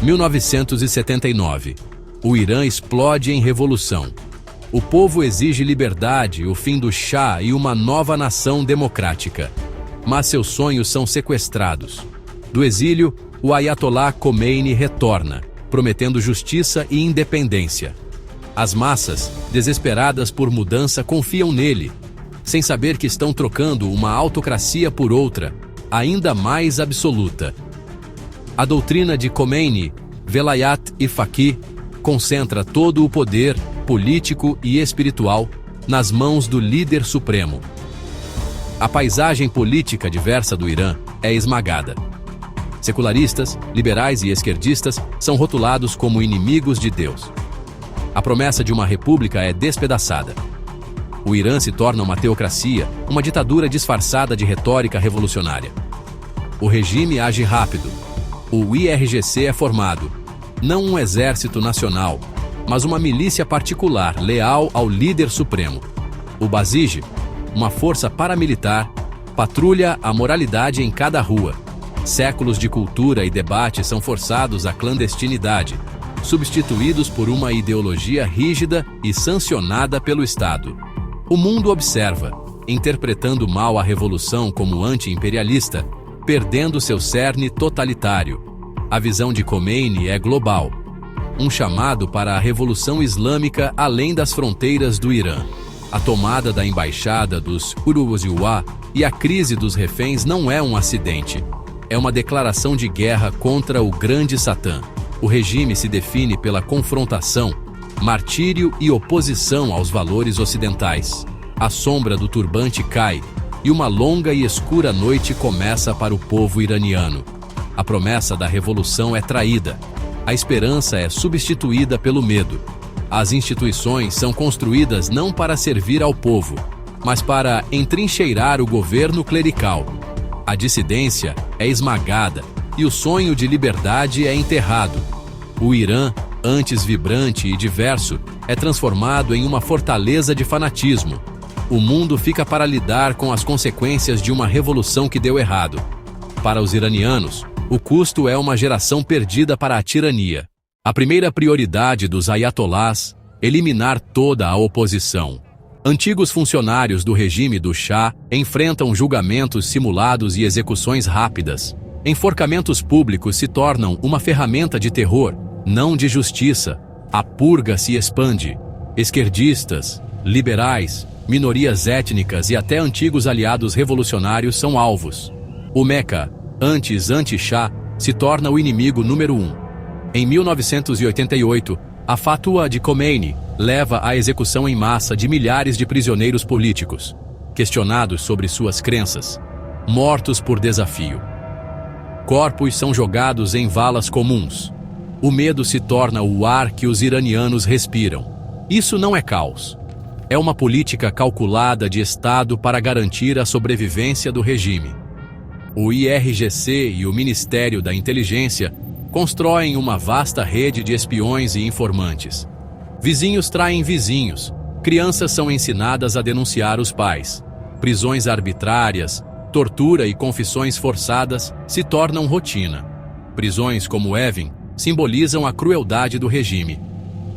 1979. O Irã explode em revolução. O povo exige liberdade, o fim do Shah e uma nova nação democrática. Mas seus sonhos são sequestrados. Do exílio, o Ayatollah Khomeini retorna, prometendo justiça e independência. As massas, desesperadas por mudança, confiam nele, sem saber que estão trocando uma autocracia por outra, ainda mais absoluta. A doutrina de Khomeini, Velayat e Faqih, concentra todo o poder político e espiritual nas mãos do líder supremo. A paisagem política diversa do Irã é esmagada. Secularistas, liberais e esquerdistas são rotulados como inimigos de Deus. A promessa de uma república é despedaçada. O Irã se torna uma teocracia, uma ditadura disfarçada de retórica revolucionária. O regime age rápido. O IRGC é formado, não um exército nacional, mas uma milícia particular leal ao líder supremo. O Basij, uma força paramilitar, patrulha a moralidade em cada rua. Séculos de cultura e debate são forçados à clandestinidade, substituídos por uma ideologia rígida e sancionada pelo Estado. O mundo observa, interpretando mal a revolução como anti-imperialista, perdendo seu cerne totalitário. A visão de Khomeini é global, um chamado para a revolução islâmica além das fronteiras do Irã. A tomada da embaixada dos Uruzziwa e a crise dos reféns não é um acidente. É uma declaração de guerra contra o grande Satã. O regime se define pela confrontação, martírio e oposição aos valores ocidentais. A sombra do turbante cai e uma longa e escura noite começa para o povo iraniano. A promessa da revolução é traída. A esperança é substituída pelo medo. As instituições são construídas não para servir ao povo, mas para entrincheirar o governo clerical. A dissidência é esmagada e o sonho de liberdade é enterrado. O Irã, antes vibrante e diverso, é transformado em uma fortaleza de fanatismo. O mundo fica para lidar com as consequências de uma revolução que deu errado. Para os iranianos, o custo é uma geração perdida para a tirania. A primeira prioridade dos ayatollahs, eliminar toda a oposição. Antigos funcionários do regime do Shah enfrentam julgamentos simulados e execuções rápidas. Enforcamentos públicos se tornam uma ferramenta de terror, não de justiça. A purga se expande. Esquerdistas, liberais, minorias étnicas e até antigos aliados revolucionários são alvos. O Meca, antes anti-Shah, se torna o inimigo número 1. Em 1988, a Fatwa de Khomeini leva à execução em massa de milhares de prisioneiros políticos, questionados sobre suas crenças, mortos por desafio. Corpos são jogados em valas comuns. O medo se torna o ar que os iranianos respiram. Isso não é caos. É uma política calculada de Estado para garantir a sobrevivência do regime. O IRGC e o Ministério da Inteligência constroem uma vasta rede de espiões e informantes. Vizinhos traem vizinhos. Crianças são ensinadas a denunciar os pais. Prisões arbitrárias, tortura e confissões forçadas se tornam rotina. Prisões como Evin simbolizam a crueldade do regime.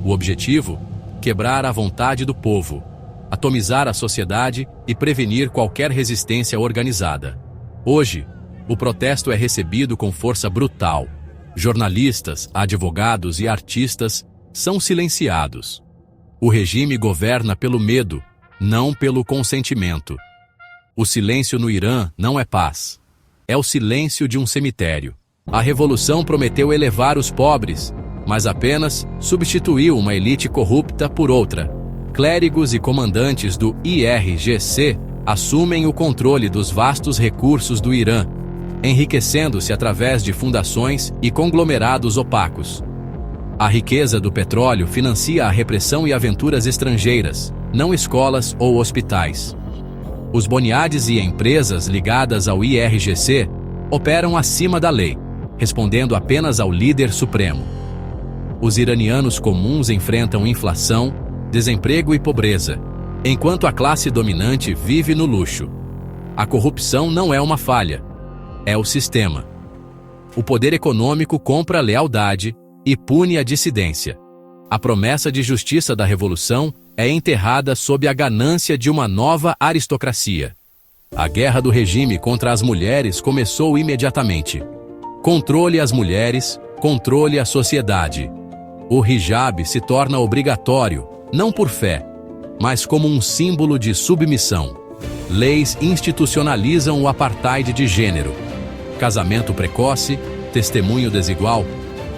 O objetivo? Quebrar a vontade do povo, atomizar a sociedade e prevenir qualquer resistência organizada. Hoje, o protesto é recebido com força brutal. Jornalistas, advogados e artistas são silenciados. O regime governa pelo medo, não pelo consentimento. O silêncio no Irã não é paz. É o silêncio de um cemitério. A revolução prometeu elevar os pobres, mas apenas substituiu uma elite corrupta por outra. Clérigos e comandantes do IRGC assumem o controle dos vastos recursos do Irã, enriquecendo-se através de fundações e conglomerados opacos. A riqueza do petróleo financia a repressão e aventuras estrangeiras, não escolas ou hospitais. Os boniades e empresas ligadas ao IRGC operam acima da lei, respondendo apenas ao líder supremo. Os iranianos comuns enfrentam inflação, desemprego e pobreza, enquanto a classe dominante vive no luxo. A corrupção não é uma falha, é o sistema. O poder econômico compra a lealdade e pune a dissidência. A promessa de justiça da revolução é enterrada sob a ganância de uma nova aristocracia. A guerra do regime contra as mulheres começou imediatamente. Controle as mulheres, controle a sociedade. O hijab se torna obrigatório, não por fé, mas como um símbolo de submissão. Leis institucionalizam o apartheid de gênero. Casamento precoce, testemunho desigual,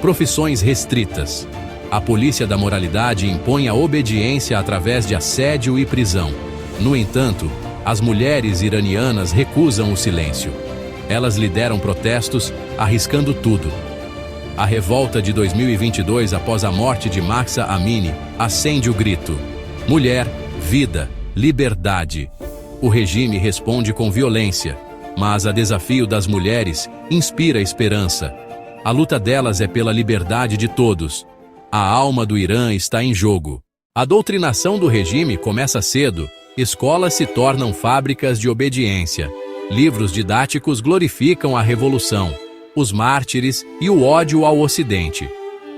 profissões restritas. A polícia da moralidade impõe a obediência através de assédio e prisão. No entanto, as mulheres iranianas recusam o silêncio. Elas lideram protestos, arriscando tudo. A revolta de 2022 após a morte de Mahsa Amini acende o grito: mulher, vida, liberdade. O regime responde com violência, mas a desafio das mulheres inspira esperança. A luta delas é pela liberdade de todos. A alma do Irã está em jogo. A doutrinação do regime começa cedo. Escolas se tornam fábricas de obediência. Livros didáticos glorificam a revolução, os mártires e o ódio ao Ocidente.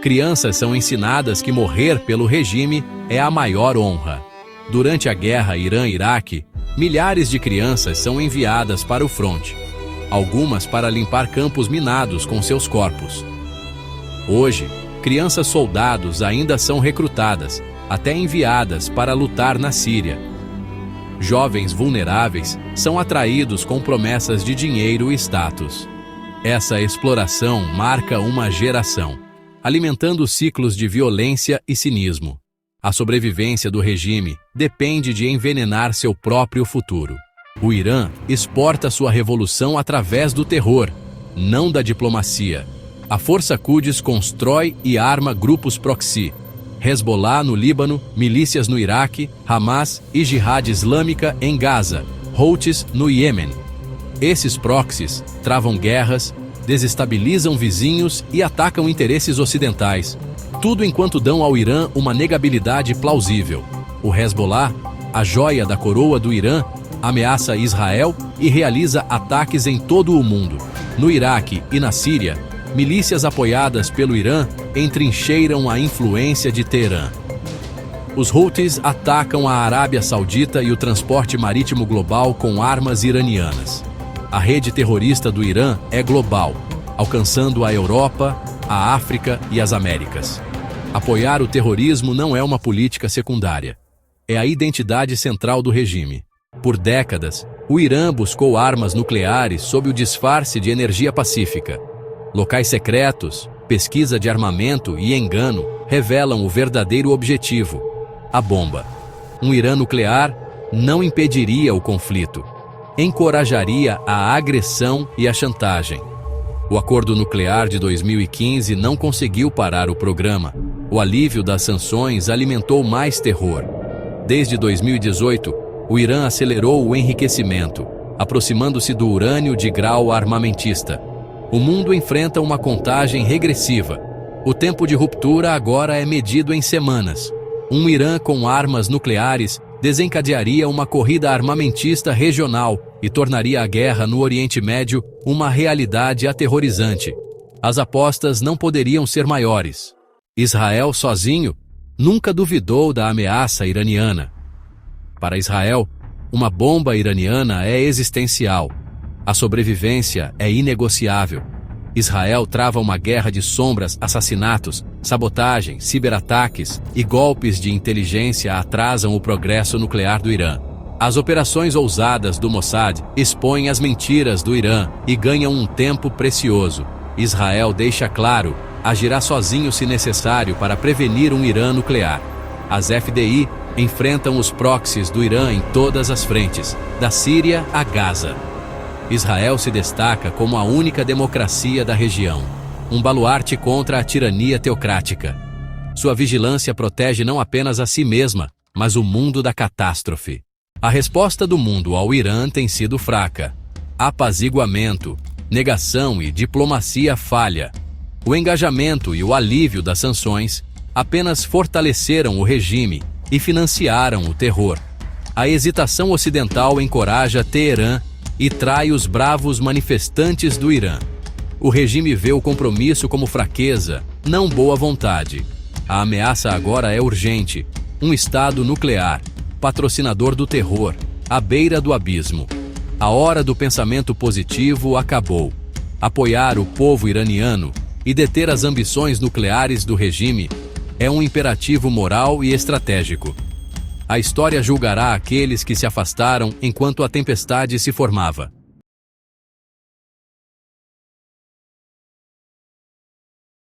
Crianças são ensinadas que morrer pelo regime é a maior honra. Durante a guerra Irã-Iraque, milhares de crianças são enviadas para o fronte, algumas para limpar campos minados com seus corpos. Hoje, crianças soldados ainda são recrutadas, até enviadas para lutar na Síria. Jovens vulneráveis são atraídos com promessas de dinheiro e status. Essa exploração marca uma geração, alimentando ciclos de violência e cinismo. A sobrevivência do regime depende de envenenar seu próprio futuro. O Irã exporta sua revolução através do terror, não da diplomacia. A Força Quds constrói e arma grupos proxy. Hezbollah no Líbano, milícias no Iraque, Hamas e Jihad Islâmica em Gaza, Houthis no Iêmen. Esses proxies travam guerras, desestabilizam vizinhos e atacam interesses ocidentais. Tudo enquanto dão ao Irã uma negabilidade plausível. O Hezbollah, a joia da coroa do Irã, ameaça Israel e realiza ataques em todo o mundo. No Iraque e na Síria, milícias apoiadas pelo Irã entrincheiram a influência de Teherã. Os Houthis atacam a Arábia Saudita e o transporte marítimo global com armas iranianas. A rede terrorista do Irã é global, alcançando a Europa, a África e as Américas. Apoiar o terrorismo não é uma política secundária. É a identidade central do regime. Por décadas, o Irã buscou armas nucleares sob o disfarce de energia pacífica. Locais secretos, pesquisa de armamento e engano revelam o verdadeiro objetivo: a bomba. Um Irã nuclear não impediria o conflito, encorajaria a agressão e a chantagem. O acordo nuclear de 2015 não conseguiu parar o programa. O alívio das sanções alimentou mais terror. Desde 2018, o Irã acelerou o enriquecimento, aproximando-se do urânio de grau armamentista. O mundo enfrenta uma contagem regressiva. O tempo de ruptura agora é medido em semanas. Um Irã com armas nucleares desencadearia uma corrida armamentista regional e tornaria a guerra no Oriente Médio uma realidade aterrorizante. As apostas não poderiam ser maiores. Israel sozinho nunca duvidou da ameaça iraniana. Para Israel, uma bomba iraniana é existencial. A sobrevivência é inegociável. Israel trava uma guerra de sombras, assassinatos, sabotagem, ciberataques e golpes de inteligência atrasam o progresso nuclear do Irã. As operações ousadas do Mossad expõem as mentiras do Irã e ganham um tempo precioso. Israel deixa claro, agirá sozinho se necessário para prevenir um Irã nuclear. As FDI enfrentam os proxies do Irã em todas as frentes, da Síria a Gaza. Israel se destaca como a única democracia da região, um baluarte contra a tirania teocrática. Sua vigilância protege não apenas a si mesma, mas o mundo da catástrofe. A resposta do mundo ao Irã tem sido fraca. Apaziguamento, negação e diplomacia falha. O engajamento e o alívio das sanções apenas fortaleceram o regime e financiaram o terror. A hesitação ocidental encoraja Teherã e trai os bravos manifestantes do Irã. O regime vê o compromisso como fraqueza, não boa vontade. A ameaça agora é urgente. Um Estado nuclear, patrocinador do terror, à beira do abismo. A hora do pensamento positivo acabou. Apoiar o povo iraniano e deter as ambições nucleares do regime é um imperativo moral e estratégico. A história julgará aqueles que se afastaram enquanto a tempestade se formava.